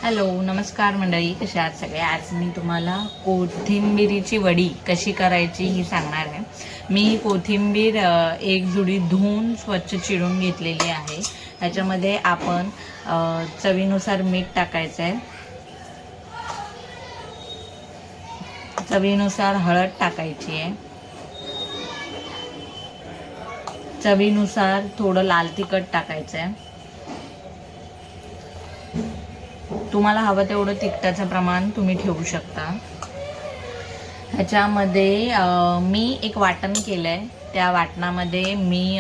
Hello नमस्कार मंडळी, कशा आहात सगळे. आज मी तुम्हाला कोथिंबिरीची वडी कशी करायची ही सांगणार आहे. मी कोथिंबीर एक जुडी धुवून स्वच्छ चिरून घेतलेली आहे. ह्याच्यामध्ये आपण चवीनुसार मीठ टाकायचं आहे, चवीनुसार हळद टाकायची आहे, चवीनुसार थोडं लाल तिखट टाकायचं आहे. तुम्हाला हवं तेवढं तिखटाचं प्रमाण तुम्ही ठेवू शकता. ह्याच्यामध्ये मी एक वाटण केलं आहे. त्या वाटणामध्ये मी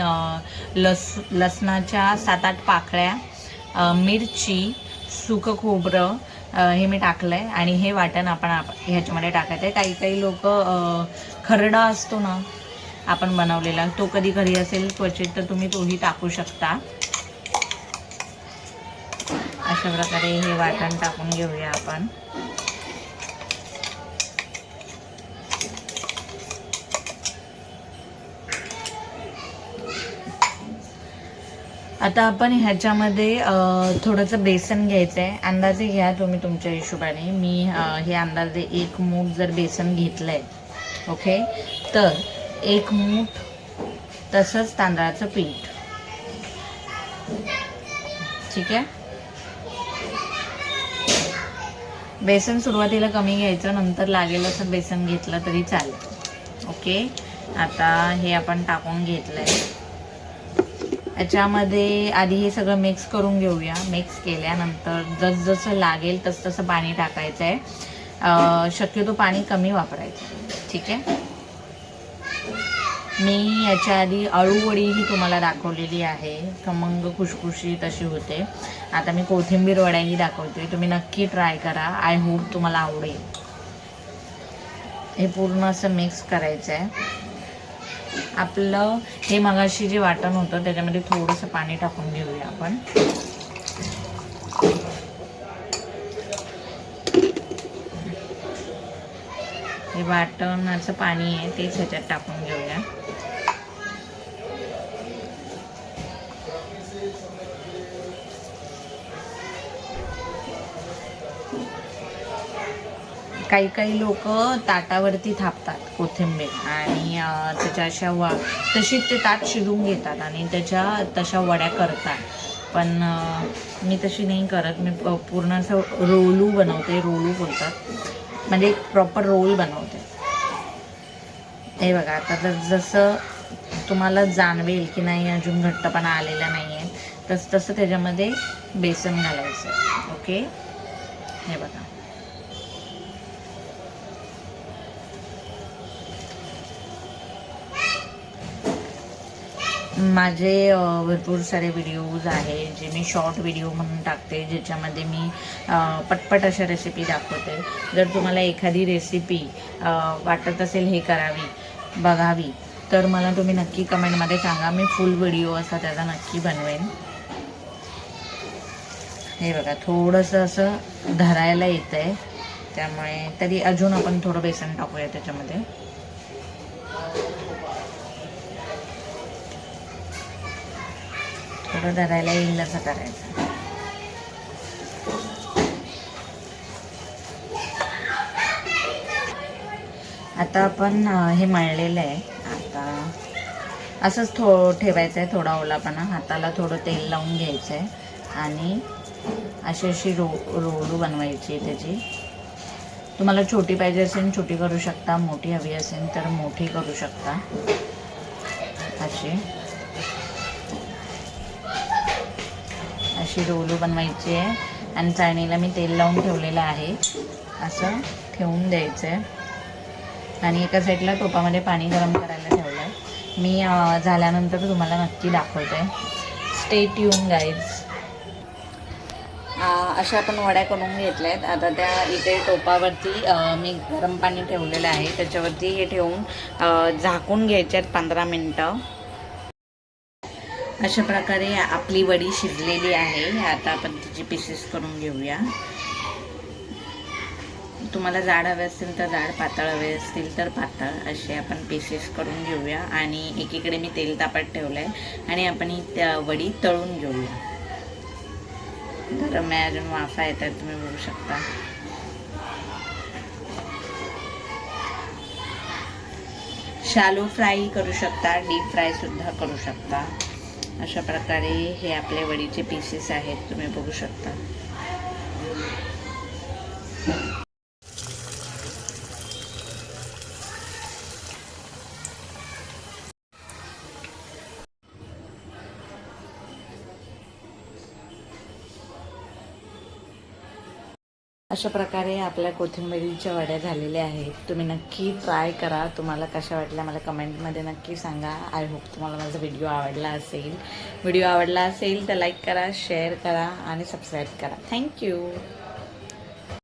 लसणाच्या 7-8 पाकळ्या, मिरची, सुकं खोबरं हे मी टाकलं आहे आणि हे वाटण आपण ह्याच्यामध्ये टाकायचं आहे. काही काही लोक खरडा असतो ना आपण बनवलेला, तो कधी घरी असेल क्वचित तर तुम्ही तोही टाकू शकता. अशा प्रकारे हे वाटण टाकून घेऊया आपण. आता आपण ह्याच्यामध्ये थोडंसं बेसन घ्यायचं आहे. अंदाजे घ्या तुम्ही तुमच्या हिशोबाने. मी हे अंदाजे 1 मूठ जर बेसन घेतलं आहे, ओके, तर 1 मूठ तसंच तांदळाचं पीठ, ठीक आहे. बेसन सुरुवातीला कमी घ्यायचं, नंतर लागेल असं बेसन घेतलं तरी चालेल, ओके. आता हे आपण टाकून घेतलं आहे. याच्यामध्ये आधी हे सगळं मिक्स करून घेऊया. मिक्स केल्यानंतर जसं लागेल तसं पाणी टाकायचं आहे. शक्यतो पाणी कमी वापरायचं, ठीक आहे. मी याच्या आधी अळूवडीही तुम्हाला दाखवलेली आहे, खमंग खुशखुशीत अशी होते. आता मी कोथिंबीर वड्याही दाखवते, तुम्ही नक्की ट्राय करा. आय होप तुम्हाला आवडेल. हे पूर्ण असं मिक्स करायचं आहे. आपलं हे मगाशी जे वाटण होतं त्याच्यामध्ये थोडंसं पाणी टाकून घेऊया आपण. हे वाटणाचं पाणी आहे तेच ह्याच्यात टाकून घेऊया. काही काही लोक ताटावरती थापतात कोथिंबीर आणि त्याच्या अशा तशीच ते ताट शिजवून घेतात आणि त्याच्या तशा वड्या करतात. पण मी तशी नाही करत. मी पूर्ण असं रोलू बनवते. रोलू बोलतात, म्हणजे एक प्रॉपर रोल बनवते. हे बघा, आता जसं तुम्हाला जाणवेल की नाही अजून घट्टपणा आलेला नाही आहे, तसं त्याच्यामध्ये बेसन घालायचं, ओके. हे बघा, माझे भरपूर सारे व्हिडिओज आहे जे मी शॉर्ट व्हिडिओ म्हणून टाकते, ज्याच्यामध्ये मी पटपट अशा रेसिपी दाखवते. जर तुम्हाला एखादी रेसिपी वाटत असेल हे करावी, बघावी, तर मला तुम्ही नक्की कमेंटमध्ये सांगा. मी फुल व्हिडिओ असा त्याचा नक्की बनवेन. हे बघा, थोडंसं असं धरायला येतं आहे, त्यामुळे तरी अजून आपण थोडं बेसन टाकूया त्याच्यामध्ये. थोडं धरायला येईल असं करायचं. आता आपण हे मळलेलं आहे. आता असंच ठेवायचं आहे. थोडा ओलापणा, हाताला थोडं तेल लावून घ्यायचं आहे आणि अशी रोलू बनवायची त्याची. तुम्हाला छोटी पाहिजे असेल छोटी करू शकता, मोठी हवी असेल तर मोठी करू शकता. अशी रोलू बनवायची आहे आणि चाळणीला मी तेल लावून ठेवलेलं आहे. असं ठेवून द्यायचं आहे आणि एका साईडला टोपामध्ये पाणी गरम करायला ठेवलं आहे. मी झाल्यानंतर तुम्हाला नक्की दाखवते. Stay tune guys. अशा आपण वड्या करून घेतल्या आहेत. आता त्या इथे टोपावरती मी गरम पाणी ठेवलेलं आहे, त्याच्यावरती हे ठेवून झाकून घ्यायचे आहेत 15 मिनटं. अशा प्रकारे आपली वडी शिजलेली आहे. आता आपण तिची पीसेस करून घेऊया. तुम्हाला जाड हवे असतील तर जाड, पातळ हवे असतील तर पातळ, असे आपण पीसेस करून घेऊया. आणि एकीकडे मी तेल तापत ठेवलं आहे आणि आपण ही त्या वडी तळून घेऊया. गरम आहे, अजून वाफा येतात, तुम्ही बघू शकता. शालो फ्राय करू शकता, डीप फ्राय सुद्धा करू शकता. अशा प्रकारे हे आपले वडीचे पीसेस आहेत, तुम्ही बघू शकता. अशा प्रकारे आपल्या कोथिंबीरीच्या वड्या झालेल्या आहेत. तुम्ही नक्की ट्राय करा. तुम्हाला कशा वाटल्या मला कमेंटमध्ये नक्की सांगा. आय होप तुम्हाला माझा व्हिडिओ आवडला असेल. व्हिडिओ आवडला असेल तर लाईक करा, शेअर करा आणि सबस्क्राईब करा. थँक्यू.